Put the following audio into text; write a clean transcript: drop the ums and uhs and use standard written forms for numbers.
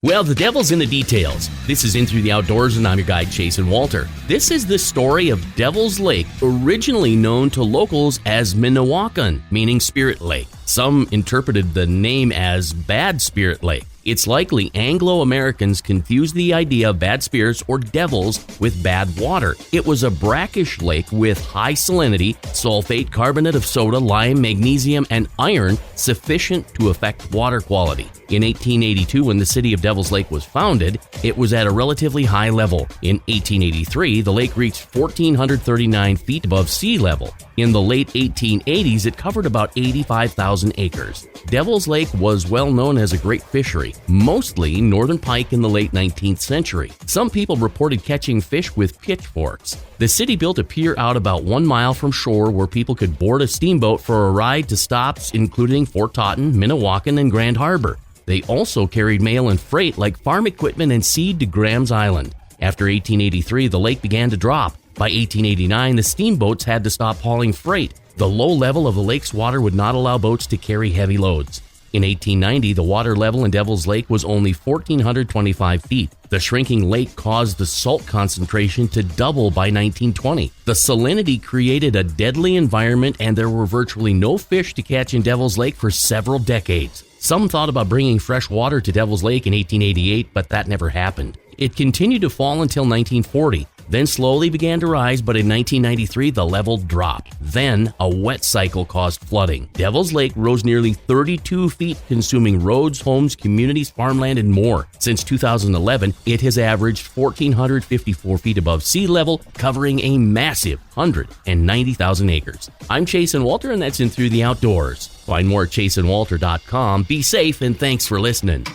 Well, the devil's in the details. This is In Through the Outdoors, and I'm your guide, Jason Walter. This is the story of Devil's Lake, originally known to locals as Minnewakan, meaning Spirit Lake. Some interpreted the name as Bad Spirit Lake. It's likely Anglo-Americans confused the idea of bad spirits or devils with bad water. It was a brackish lake with high salinity, sulfate, carbonate of soda, lime, magnesium, and iron sufficient to affect water quality. In 1882, when the city of Devil's Lake was founded, it was at a relatively high level. In 1883, the lake reached 1,439 feet above sea level. In the late 1880s, it covered about 85,000 acres. Devil's Lake was well known as a great fishery, mostly Northern Pike in the late 19th century. Some people reported catching fish with pitchforks. The city built a pier out about 1 mile from shore where people could board a steamboat for a ride to stops including Fort Totten, Minnewakan, and Grand Harbor. They also carried mail and freight like farm equipment and seed to Graham's Island. After 1883, the lake began to drop. By 1889, the steamboats had to stop hauling freight. The low level of the lake's water would not allow boats to carry heavy loads. In 1890, the water level in Devil's Lake was only 1,425 feet. The shrinking lake caused the salt concentration to double by 1920. The salinity created a deadly environment, and there were virtually no fish to catch in Devil's Lake for several decades. Some thought about bringing fresh water to Devil's Lake in 1888, but that never happened. It continued to fall until 1940. Then slowly began to rise, but in 1993, the level dropped. Then, a wet cycle caused flooding. Devil's Lake rose nearly 32 feet, consuming roads, homes, communities, farmland, and more. Since 2011, it has averaged 1,454 feet above sea level, covering a massive 190,000 acres. I'm Jason Walter, and that's In Through the Outdoors. Find more at ChasonWalter.com. Be safe, and thanks for listening.